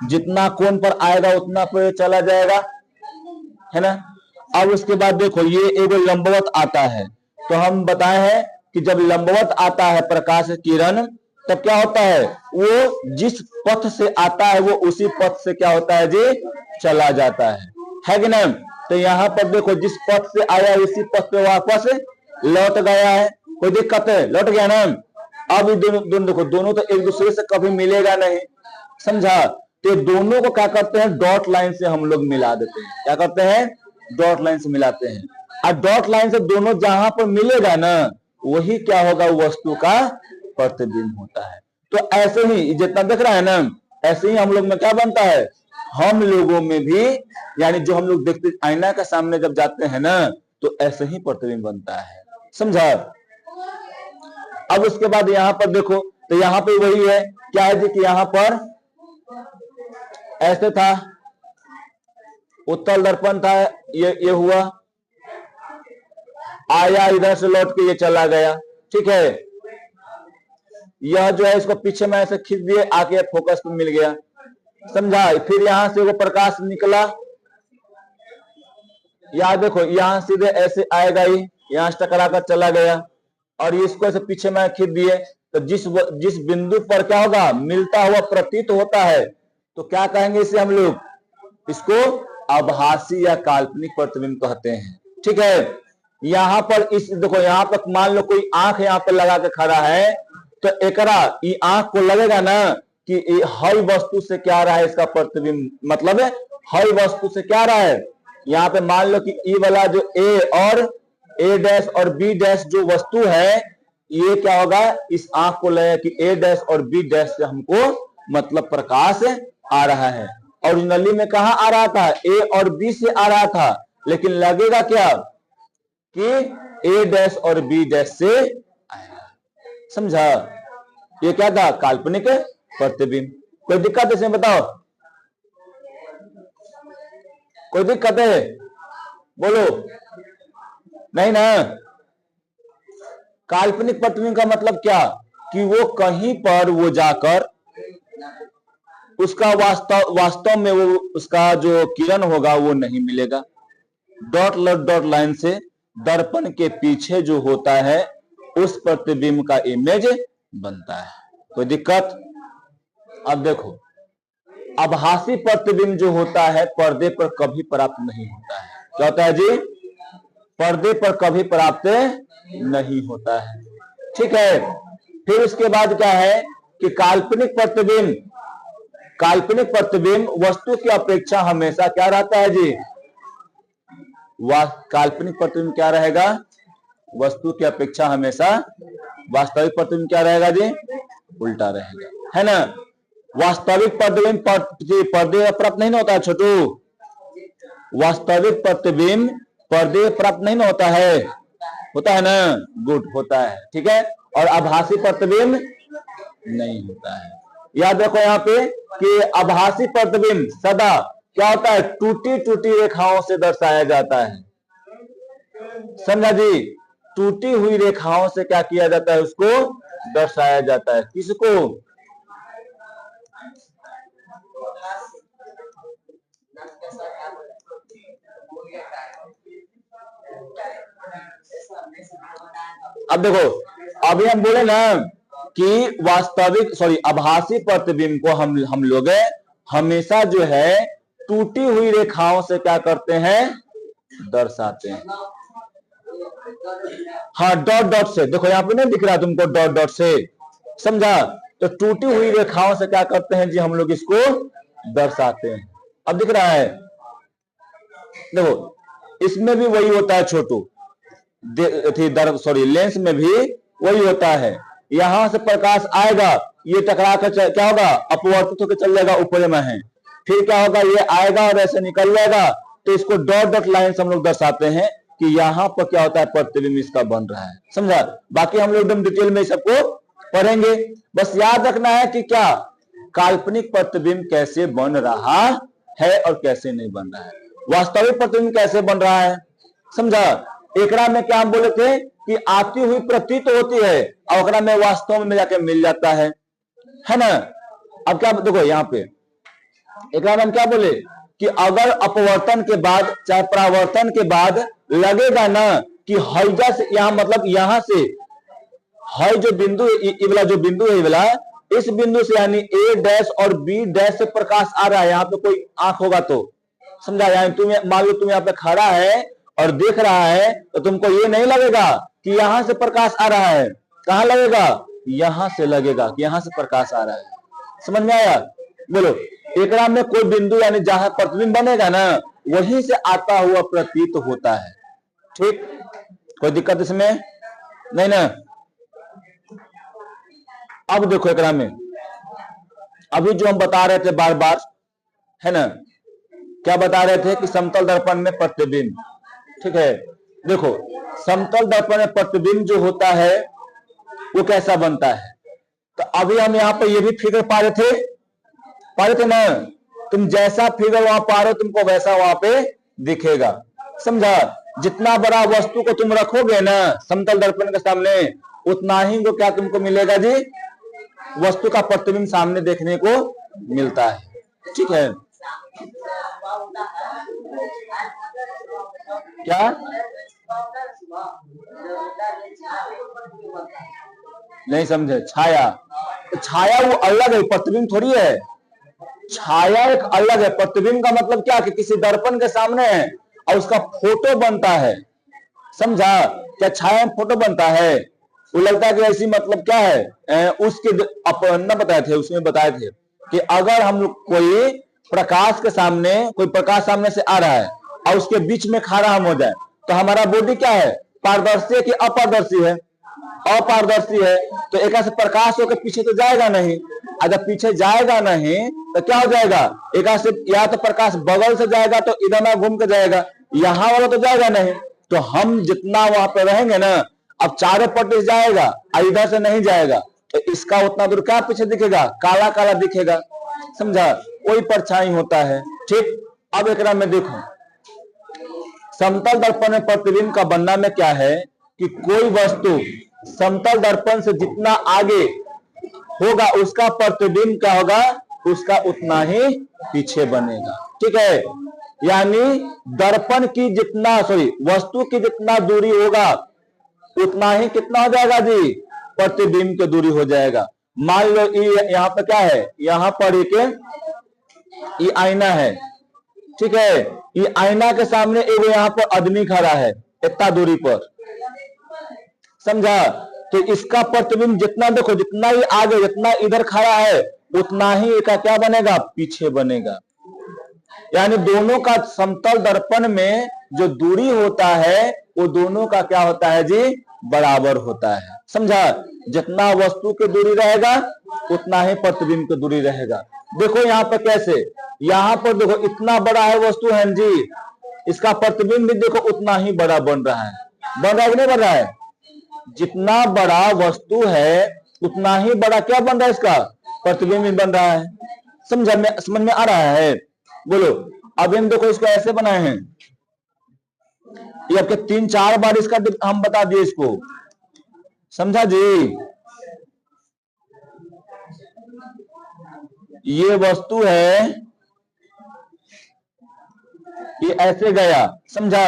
जितना कोण पर आएगा उतना पर चला जाएगा, है ना। अब उसके बाद देखो ये एगो लंबवत आता है, तो हम बताए हैं कि जब लंबवत आता है प्रकाश किरण तब क्या होता है, वो जिस पथ से आता है वो उसी पथ से क्या होता है जी, चला जाता है कि नहीं। तो यहाँ पर देखो जिस पथ से आया उसी पथ पे वापस लौट गया है, कोई दिक्कत है, लौट गया ना। अब दोनों देखो, दोनों तो एक दूसरे से कभी मिलेगा नहीं, समझा। तो दोनों को क्या करते हैं, डॉट लाइन से हम लोग मिला देते हैं, क्या करते हैं, डॉट लाइन से मिलाते हैं। और डॉट लाइन से दोनों जहां पर मिलेगा ना वही क्या होगा, वस्तु का प्रतिबिंब होता है। तो ऐसे ही जितना दिख रहा है ना, ऐसे ही हम लोग में क्या बनता है, हम लोगों में भी, यानी जो हम लोग देखते आईना के सामने जब जाते हैं ना तो ऐसे ही प्रतिबिंब बनता है, समझा। अब उसके बाद यहाँ पर देखो, तो यहाँ पे वही है, क्या है जी कि यहाँ पर ऐसे था, उत्तल दर्पण था, ये हुआ, आया इधर से लौट के ये चला गया, ठीक है। यह जो है इसको पीछे में ऐसे खींच दिए, आके फोकस पे मिल गया, समझा। फिर यहां से वो प्रकाश निकला, याद देखो यहां सीधे ऐसे आएगा ही, यहां से टकरा कर चला गया, और इसको ऐसे पीछे में खींच दिए, तो जिस बिंदु पर क्या होगा, मिलता हुआ प्रतीत होता है, तो क्या कहेंगे इसे हम लोग, इसको आभासी या काल्पनिक प्रतिबिंब कहते हैं, ठीक है। यहाँ पर इस देखो, यहाँ पर मान लो कोई आंख यहाँ पर लगा के खड़ा है, तो एकरा ये आंख को लगेगा ना कि हर वस्तु से क्या रहा है इसका प्रतिबिंब, मतलब है हर वस्तु से क्या रहा है। यहाँ पे मान लो कि ई वाला जो ए और ए डैश और बी डैश जो वस्तु है, ये क्या होगा, इस आंख को लगेगा कि ए डैश और बी डैश से हमको मतलब प्रकाश आ रहा है, ओरिजिनली में कहां आ रहा था, ए और बी से आ रहा था, लेकिन लगेगा क्या कि ए डैश और बी डैश से आएगा। समझा? ये क्या था, काल्पनिक प्रतिबिंब। कोई दिक्कत इसमें बताओ, कोई दिक्कत है? बोलो, नहीं ना। काल्पनिक प्रतिबिंब का मतलब क्या कि वो कहीं पर वो जाकर उसका वास्तव में वो उसका जो किरण होगा वो नहीं मिलेगा। डॉट लाइन से दर्पण के पीछे जो होता है उस प्रतिबिंब का इमेज बनता है। कोई दिक्कत? अब देखो, आभासी प्रतिबिंब जो होता है पर्दे पर कभी प्राप्त नहीं होता है। क्या होता है जी? पर्दे पर कभी प्राप्त नहीं होता है। ठीक है। फिर उसके बाद क्या है कि काल्पनिक प्रतिबिंब वस्तु की अपेक्षा हमेशा क्या रहता है जी? काल्पनिक प्रतिबिंब क्या रहेगा? वस्तु की अपेक्षा हमेशा वास्तविक प्रतिबिंब क्या रहेगा जी? उल्टा रहेगा, है ना। वास्तविक प्रतिबिंब पर्दे प्राप्त नहीं होता है छोटू। वास्तविक प्रतिबिंब पर्दे प्राप्त नहीं होता है, होता है ना? गुड, होता है। ठीक है। और आभासी प्रतिबिंब नहीं होता है। याद रखो यहाँ पे कि आभासी प्रतिबिंब सदा क्या होता है? टूटी टूटी रेखाओं से दर्शाया जाता है। समझा जी? टूटी हुई रेखाओं से क्या किया जाता है? उसको दर्शाया जाता है। किसको? अब देखो, अभी हम बोले ना कि आभासी प्रतिबिंब को हम लोग हमेशा जो है टूटी हुई रेखाओं से क्या करते हैं? दर्शाते हैं। हाँ, डॉट से। देखो यहाँ पे नहीं दिख रहा तुमको डॉट से? समझा? तो टूटी हुई रेखाओं से क्या करते हैं जी? हम लोग इसको दर्शाते हैं। अब दिख रहा है? देखो, इसमें भी वही होता है छोटू, लेंस में भी वही होता है। यहां से प्रकाश आएगा, ये टकरा कर क्या होगा? अपवर्तित होकर चल जाएगा, ऊपर में है। फिर क्या होगा? ये आएगा और ऐसे निकल जाएगा। तो इसको डॉट लाइन से हम लोग दर्शाते हैं कि यहाँ पर क्या होता है? प्रतिबिंब इसका बन रहा है। समझा? बाकी हम लोग एकदम डिटेल में सबको पढ़ेंगे। बस याद रखना है कि क्या काल्पनिक प्रतिबिंब कैसे बन रहा है और कैसे नहीं बन रहा है, वास्तविक प्रतिबिंब कैसे बन रहा है। समझा? एकरा में क्या हम बोले थे कि आती हुई प्रतीत होती है और एकरा में वास्तव में जाके मिल जाता है ना। अब क्या देखो यहाँ पे एकरा में हम क्या बोले कि अगर अपवर्तन के बाद चाहे परावर्तन के बाद लगेगा ना कि हईजा से यहाँ मतलब यहाँ से हई जो बिंदु जो बिंदु है वाला, इस बिंदु से यानी ए डैश और बी डैश से प्रकाश आ रहा है। यहाँ पे कोई आंख होगा तो समझा? यानी तुम्हें मान लो तुम यहाँ पे खड़ा है और देख रहा है तो तुमको ये नहीं लगेगा कि यहां से प्रकाश आ रहा है। कहां लगेगा? यहां से लगेगा कि यहां से प्रकाश आ रहा है। समझ में आया? बोलो, एकरा में कोई बिंदु यानी जहां प्रतिबिंब बनेगा ना वहीं से आता हुआ प्रतीत होता है। ठीक, कोई दिक्कत इसमें नहीं ना। अब देखो एकरा में अभी जो हम बता रहे थे बार बार, है ना, क्या बता रहे थे कि समतल दर्पण में प्रतिबिंब। ठीक है। देखो, समतल दर्पण में प्रतिबिंब जो होता है वो कैसा बनता है? तो अभी हम यहाँ पे ये भी फिगर पा रहे थे ना। तुम जैसा फिगर वहां पा रहे हो तुमको वैसा वहां पे दिखेगा। समझा? जितना बड़ा वस्तु को तुम रखोगे ना समतल दर्पण के सामने उतना ही को क्या तुमको मिलेगा जी? वस्तु का प्रतिबिंब सामने देखने को मिलता है। ठीक है। क्या? नहीं समझे? छाया, छाया वो अलग है, प्रतिबिंब थोड़ी है। छाया एक अलग है। प्रतिबिंब का मतलब क्या कि किसी दर्पण के सामने है और उसका फोटो बनता है। समझा? क्या छाया में फोटो बनता है? वो लगता है कि ऐसी मतलब क्या है उसके अपना बताए थे, उसमें बताए थे कि अगर हम लोग कोई प्रकाश के सामने कोई प्रकाश सामने से आ रहा है और उसके बीच में खड़ा हम हो जाए तो हमारा बॉडी क्या है? पारदर्शी है कि अपारदर्शी है? अपारदर्शी है। तो एक ऐसे प्रकाश होकर पीछे तो जाएगा नहीं, अगर पीछे जाएगा नहीं तो क्या हो जाएगा, एक से या तो प्रकाश बगल से जाएगा तो इधर ना घूम के जाएगा, यहां वाला तो जाएगा नहीं। तो हम जितना वहां पे रहेंगे ना, अब चारों पट्टी से जाएगा और इधर से नहीं जाएगा, तो इसका उतना दूर क्या पीछे दिखेगा, काला काला दिखेगा, समझा, कोई परछाई होता है। ठीक, अब एक में देखो समतल दर्पण में प्रतिबिंब का बनना में क्या है कि कोई वस्तु समतल दर्पण से जितना आगे होगा उसका प्रतिबिंब क्या होगा, उसका उतना ही पीछे बनेगा। ठीक है, यानी दर्पण की जितना वस्तु की जितना दूरी होगा उतना ही कितना हो जाएगा जी, प्रतिबिंब की दूरी हो जाएगा। मान लो यहाँ पे क्या है, यहाँ पर एक ये आईना है, ठीक है, ये आईना के सामने एक यहाँ पर आदमी खड़ा है इतना दूरी पर, समझा, तो इसका प्रतिबिंब जितना देखो, जितना ही आगे, जितना इधर खड़ा है उतना ही इसका क्या बनेगा, पीछे बनेगा। यानी दोनों का समतल दर्पण में जो दूरी होता है वो दोनों का क्या होता है जी, बराबर होता है, समझा। जितना वस्तु की दूरी रहेगा उतना ही प्रतिबिंब की दूरी रहेगा। देखो यहाँ पर कैसे, यहाँ पर देखो इतना बड़ा है वस्तु है जी, इसका प्रतिबिंब भी देखो उतना ही बड़ा बन रहा है, बन रहा है कि नहीं बन रहा है, जितना बड़ा वस्तु है उतना ही बड़ा क्या बन रहा है, इसका प्रतिबिंब भी बन रहा है, समझ में आ रहा है, बोलो। अब हम देखो इसको ऐसे बनाए हैं, ये आपके 3-4 बार इसका हम बता दिए इसको, समझा जी। ये वस्तु है, ये ऐसे गया, समझा,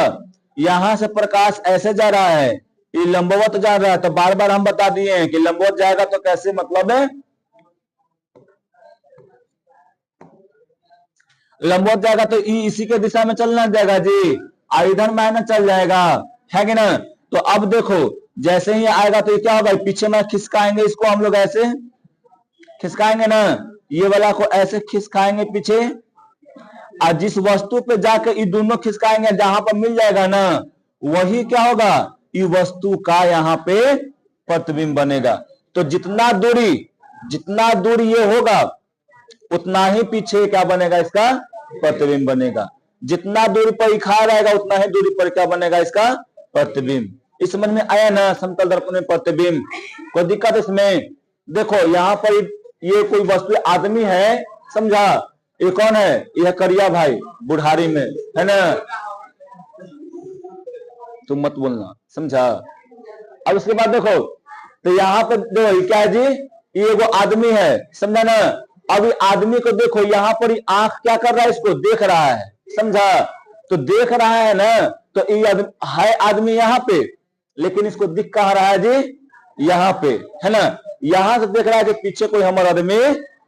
यहां से प्रकाश ऐसे जा रहा है, ये लंबवत जा रहा है, तो बार बार हम बता दिए हैं कि लंबवत जाएगा तो कैसे, मतलब है लंबवत जाएगा तो इसी के दिशा में चलना जाएगा जी, इधर माइनस चल जाएगा, है कि ना। तो अब देखो जैसे ही आएगा तो ये क्या होगा, पीछे में खिसकाएंगे इसको, हम लोग ऐसे खिसकाएंगे ना, ये वाला को ऐसे खिसकाएंगे पीछे, और जिस वस्तु पे जाकर ये दोनों खिसकाएंगे जहां पर मिल जाएगा ना, वही क्या होगा, ये वस्तु का यहाँ पे प्रतिबिंब बनेगा। तो जितना दूरी ये होगा उतना ही पीछे क्या बनेगा, इसका प्रतिबिंब बनेगा। जितना दूरी पर खा रहेगा उतना ही दूरी पर क्या बनेगा, इसका प्रतिबिंब। इस समझ में आया ना, समतल दर्पण में प्रतिबिंब, कोई दिक्कत इसमें। देखो यहाँ पर ये कोई वस्तु, आदमी है, समझा, ये कौन है, यह करिया भाई बुढ़ारी में है ना, तुम मत बोलना, समझा। अब उसके बाद देखो तो यहाँ पे देखो क्या है जी, ये वो आदमी है, समझा ना। अब आदमी को देखो यहाँ पर आंख क्या कर रहा है, इसको देख रहा है, समझा, तो देख रहा है ना, तो ये है आदमी यहाँ पे, लेकिन इसको दिख कहाँ रहा है जी, यहाँ पे, है ना, यहां से देख रहा है कि पीछे कोई हमारा आदमी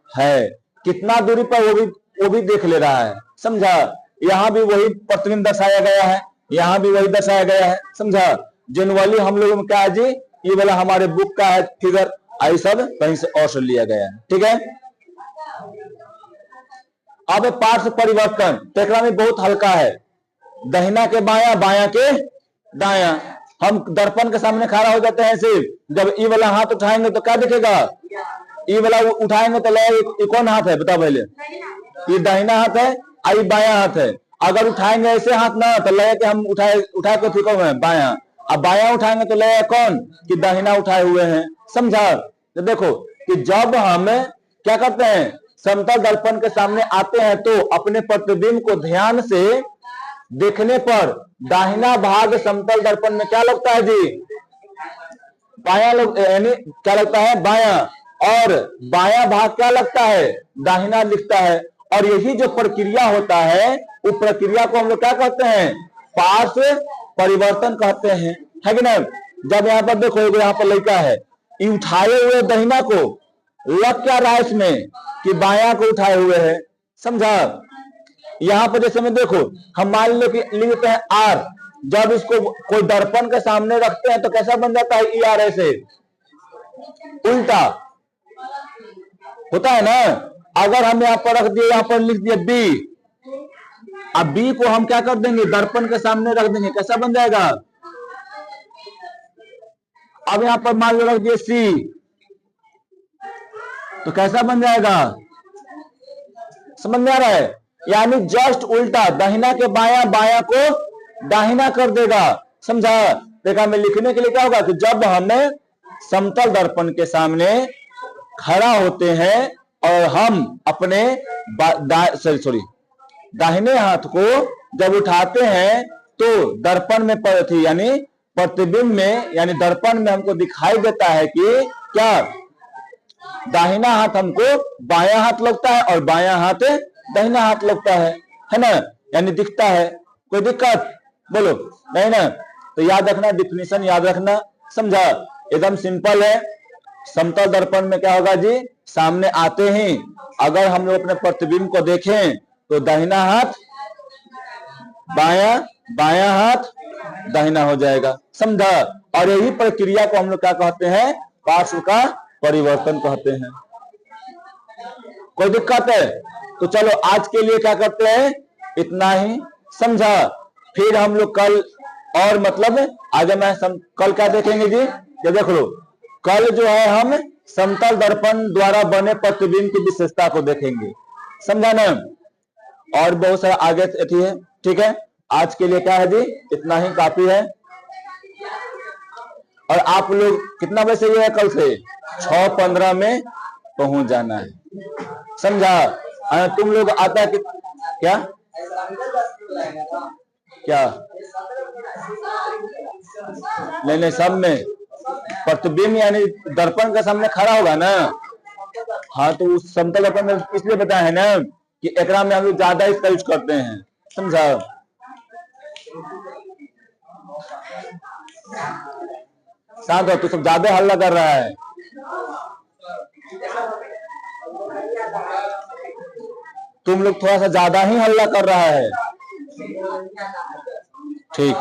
है, कितना दूरी पर वो भी देख ले रहा है, समझा। यहाँ भी वही प्रतिबिंब दर्शाया गया है, यहाँ भी वही दर्शाया गया है, समझा। जनरली हम लोगों में क्या है जी, ये वाला हमारे बुक का है फिगर, आई सब कहीं से और से लिया गया है, ठीक है। अब पार्श्व परिवर्तन टेकरा में बहुत हल्का है, दहिना के बाया, बाया के दाया। हम दर्पण के सामने खड़ा हो जाते हैं सिर्फ, जब ई वाला हाथ उठाएंगे तो क्या दिखेगा, ई वाला उठाएंगे तो ये कौन हाथ है बताओ पहले, ये दाहिना हाथ है, आई बाया हाथ है। अगर उठाएंगे ऐसे हाथ ना तो लगे कि हम उठा के ठीक हुए हैं बाया, अब बाया उठाएंगे तो लगे कौन कि दाहिना उठाए हुए हैं, समझा। तो देखो कि जब हम क्या करते हैं, समतल दर्पण के सामने आते हैं तो अपने प्रतिबिंब को ध्यान से देखने पर दाहिना भाग समतल दर्पण में क्या लगता है जी, बाया, यानी क्या लगता है बाया, और बाया भाग क्या लगता है, दाहिना लिखता है। और यही जो प्रक्रिया होता है उस प्रक्रिया को हम लोग क्या कहते हैं, पार्श्व परिवर्तन कहते हैं, है कि नहीं। जब यहाँ पर देखो यहाँ पर लड़का है, ये उठाए हुए दाहिना को लग क्या रहा है इसमें कि बाया को उठाए हुए है, समझा। यहाँ पर जैसे में देखो हम मान लो कि लिखते हैं आर, जब इसको कोई दर्पण के सामने रखते हैं तो कैसा बन जाता है, ई आर ऐसे उल्टा होता है ना। अगर हम यहाँ पर रख दिए, यहाँ पर लिख दिए बी, अब बी को हम क्या कर देंगे, दर्पण के सामने रख देंगे, कैसा बन जाएगा। अब यहाँ पर मान लो रख दिए सी, तो कैसा बन जाएगा, समझ में आ रहा है? यानी जस्ट उल्टा, दाहिना के बाया, बाया को दाहिना कर देगा, समझा? देखा, मैं लिखने के लिए क्या होगा कि जब हमें समतल दर्पण के सामने खड़ा होते हैं और हम अपने सॉरी दाहिने हाथ को जब उठाते हैं तो दर्पण में यानी प्रतिबिंब में, यानी दर्पण में हमको दिखाई देता है कि क्या दाहिना हाथ हमको बायां हाथ लगता है और बायां हाथ दाहिना हाथ लगता है ना? यानी दिखता है। कोई दिक्कत बोलो? नहीं ना? तो याद रखना, डिफिनीशन याद रखना, समझा? एकदम सिंपल है। समतल दर्पण में क्या होगा जी, सामने आते ही अगर हम लोग अपने प्रतिबिंब को देखें तो दाहिना हाथ बायां, बायां हाथ दाहिना हो जाएगा, समझा? और यही प्रक्रिया को हम लोग क्या कहते हैं, पार्श्व का परिवर्तन कहते हैं। कोई दिक्कत है? तो चलो आज के लिए क्या करते हैं, इतना ही, समझा? फिर हम लोग कल और मतलब आगे मैं कल क्या देखेंगे जी, ये देख लो, कल जो है हम समतल दर्पण द्वारा बने प्रतिबिंब की विशेषता को देखेंगे, समझा ना? और बहुत सारा आगे है, ठीक है? आज के लिए क्या है जी, इतना ही काफी है। और आप लोग कितना बजे से है, कल से 6:15 में पहुंच जाना है, समझा? तुम लोग आता है कि क्या क्या नहीं, सब में प्रतिबिंब यानी दर्पण के सामने खड़ा होगा ना। हाँ, तो उस समतल दर्पण में इसलिए बताया है ना कि एकरा में हम लोग ज्यादा इसका यूज करते हैं, समझा? शांत हो, तो सब ज्यादा हल्ला कर रहा है। तुम लोग थोड़ा सा ज्यादा ही हल्ला कर रहा है, ठीक?